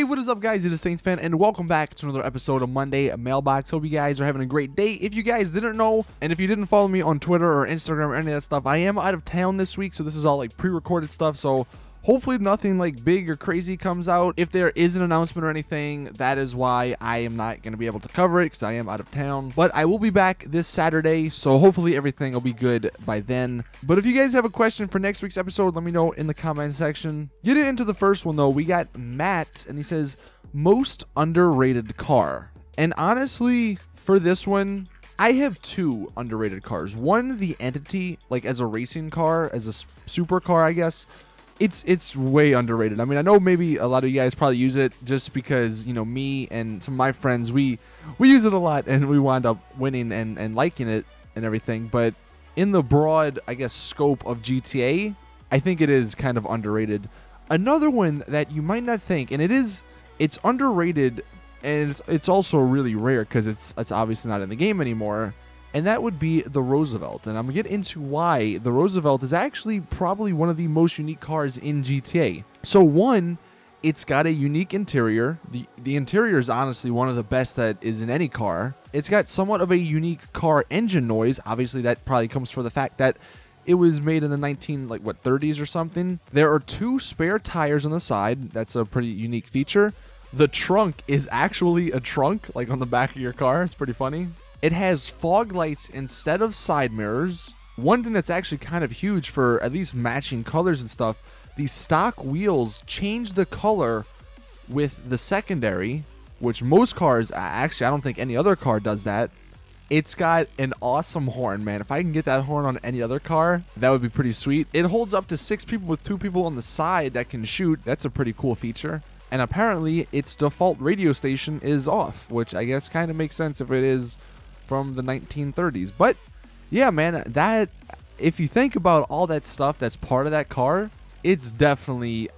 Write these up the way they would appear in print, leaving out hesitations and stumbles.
What is up, guys? It is Saintsfan, and welcome back to another episode of Monday Mailbox. Hope you guys are having a great day. If you guys didn't know, and if you didn't follow me on Twitter or Instagram or any of that stuff, I am out of town this week, so this is all like pre-recorded stuff, so hopefully nothing like big or crazy comes out. If there is an announcement or anything, that is why I am not going to be able to cover it, because I am out of town. But I will be back this Saturday, so hopefully everything will be good by then. But if you guys have a question for next week's episode, let me know in the comment section. Getting into the first one, though, we got Matt, and he says, most underrated car. And honestly, for this one, I have two underrated cars. One, the Entity, like as a racing car, as a supercar, I guess. It's way underrated. I mean, I know maybe a lot of you guys probably use it just because, you know, me and some of my friends, we use it a lot and we wind up winning and liking it and everything. But in the broad, I guess, scope of GTA, I think it is kind of underrated. Another one that you might not think, and it's underrated, and it's also really rare because it's obviously not in the game anymore, and that would be the Roosevelt. And I'm going to get into why the Roosevelt is actually probably one of the most unique cars in GTA. So one, it's got a unique interior. The interior is honestly one of the best that is in any car. It's got somewhat of a unique car engine noise. Obviously, that probably comes from the fact that it was made in the 30s or something. There are two spare tires on the side. That's a pretty unique feature. The trunk is actually a trunk, like on the back of your car. It's pretty funny. It has fog lights instead of side mirrors. One thing that's actually kind of huge for at least matching colors and stuff, the stock wheels change the color with the secondary, which most cars, actually I don't think any other car does that. It's got an awesome horn, man. If I can get that horn on any other car, that would be pretty sweet. It holds up to 6 people with 2 people on the side that can shoot. That's a pretty cool feature. And apparently its default radio station is off, which I guess kind of makes sense if it is from the 1930s. But yeah, man, that, if you think about all that stuff that's part of that car, it's definitely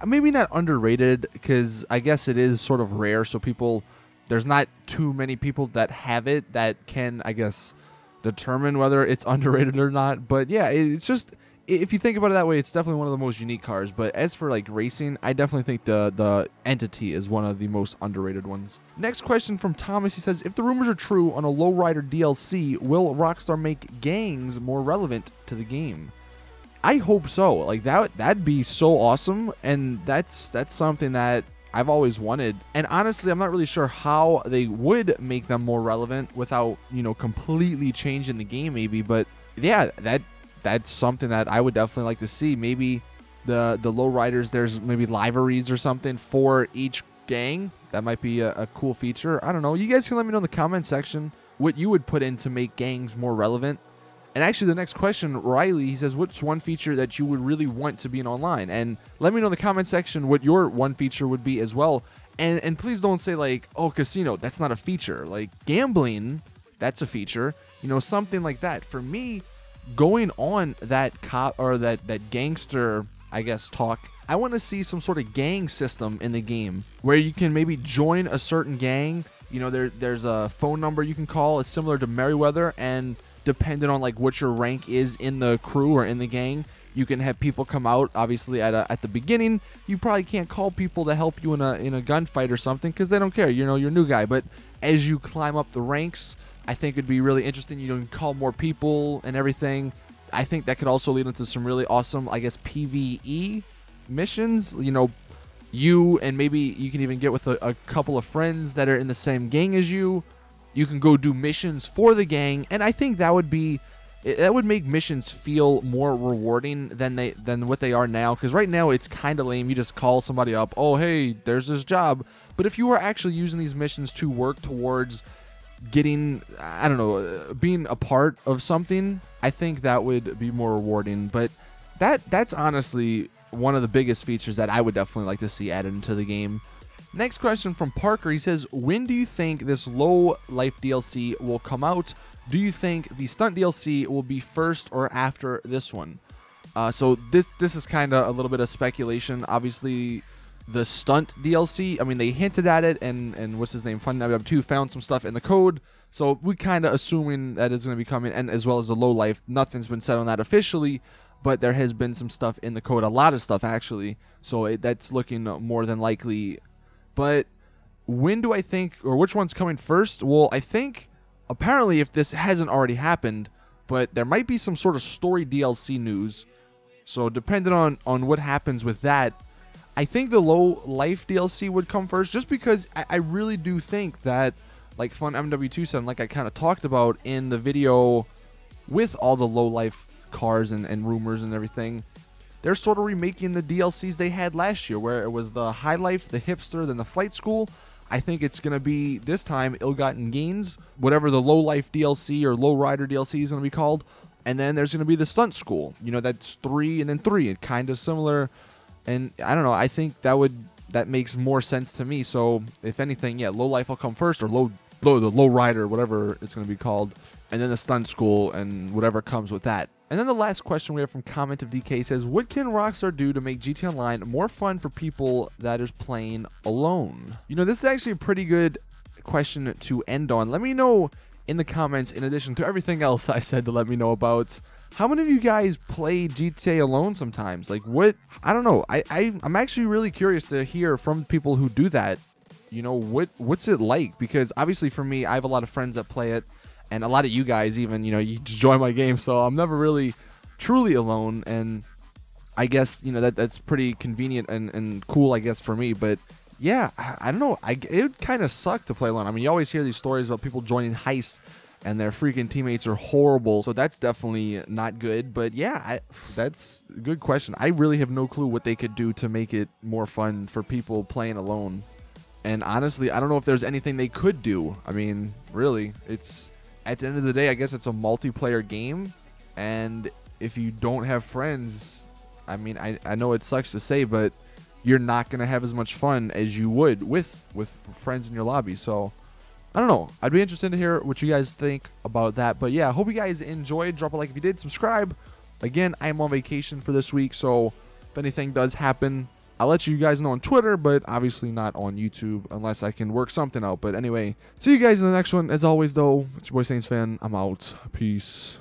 maybe not underrated, because I guess it is sort of rare, so there's not too many people that have it that can, I guess, determine whether it's underrated or not. But yeah, it's just, if you think about it that way, it's definitely one of the most unique cars. But as for like racing, I definitely think the Entity is one of the most underrated ones. Next question from Thomas. He says, if the rumors are true on a lowrider DLC, will Rockstar make gangs more relevant to the game? I hope so. Like that'd be so awesome, and that's something that I've always wanted. And honestly, I'm not really sure how they would make them more relevant without, you know, completely changing the game maybe. But yeah, that's something that I would definitely like to see. Maybe the lowriders, there's maybe liveries or something for each gang. That might be a cool feature. I don't know. You guys can let me know in the comment section what you would put in to make gangs more relevant. And actually, the next question, Riley, he says, what's one feature that you would really want to be in online? And let me know in the comment section what your one feature would be as well. And please don't say like, oh, casino, that's not a feature. Like gambling, that's a feature. You know, something like that. For me, going on that cop or that gangster, I guess, talk, I want to see some sort of gang system in the game where you can maybe join a certain gang. You know, there's a phone number you can call. It's similar to Merryweather, and depending on like what your rank is in the crew or in the gang, you can have people come out. Obviously, at the beginning, you probably can't call people to help you in a gunfight or something because they don't care. You know, you're a new guy. But as you climb up the ranks, I think it'd be really interesting. You can call more people and everything. I think that could also lead into some really awesome, I guess, PvE missions. You know, you and maybe you can even get with a couple of friends that are in the same gang as you. You can go do missions for the gang, and I think that would make missions feel more rewarding than what they are now. Because right now it's kind of lame. You just call somebody up. Oh, hey, there's this job. But if you were actually using these missions to work towards getting, I don't know, being a part of something, I think that would be more rewarding. But that's honestly one of the biggest features that I would definitely like to see added into the game. Next question from Parker. He says, when do you think this low life DLC will come out? Do you think the Stunt DLC will be first or after this one? So this is kind of a little bit of speculation. Obviously, the Stunt DLC, I mean, they hinted at it, and what's his name, Fun 2 found some stuff in the code. So we kind of assuming that it's going to be coming, and as well as the low life. Nothing's been said on that officially, but there has been some stuff in the code, a lot of stuff actually. So that's looking more than likely But when do I think, or which one's coming first? Well, I think apparently, if this hasn't already happened, but there might be some sort of story DLC news. So depending on what happens with that, I think the low life DLC would come first, just because I really do think that, like Fun MW2 said, like I kind of talked about in the video with all the low life cars and rumors and everything, they're sort of remaking the DLCs they had last year, where it was the High Life, the Hipster, then the Flight School. I think it's going to be, this time, Ill-Gotten Gains, whatever the Low Life DLC or Low Rider DLC is going to be called. And then there's going to be the Stunt School. You know, that's 3 and then 3. It's kind of similar. And I don't know, I think that makes more sense to me. So, if anything, yeah, Low Life will come first, or the Low Rider, whatever it's going to be called. And then the Stunt School and whatever comes with that. And then the last question we have from Comment of DK says, what can Rockstar do to make GTA Online more fun for people that is playing alone? You know, this is actually a pretty good question to end on. Let me know in the comments, in addition to everything else I said to let me know about, how many of you guys play GTA alone sometimes? Like, what? I don't know. I'm actually really curious to hear from people who do that. You know, what's it like? Because obviously for me, I have a lot of friends that play it. And a lot of you guys even, you know, you just join my game, so I'm never really truly alone. And I guess, you know, that's pretty convenient and cool, I guess, for me. But yeah, I don't know. It would kind of suck to play alone. I mean, you always hear these stories about people joining heists and their freaking teammates are horrible. So that's definitely not good. But yeah, that's a good question. I really have no clue what they could do to make it more fun for people playing alone. And honestly, I don't know if there's anything they could do. I mean, really, it's... At the end of the day, I guess it's a multiplayer game, and if you don't have friends, I mean, I know it sucks to say, but you're not going to have as much fun as you would with friends in your lobby. So, I don't know. I'd be interested to hear what you guys think about that. But yeah, I hope you guys enjoyed. Drop a like if you did. Subscribe. Again, I am on vacation for this week, so if anything does happen, I'll let you guys know on Twitter, but obviously not on YouTube unless I can work something out. But anyway, see you guys in the next one. As always, though, it's your boy Saintsfan. I'm out. Peace.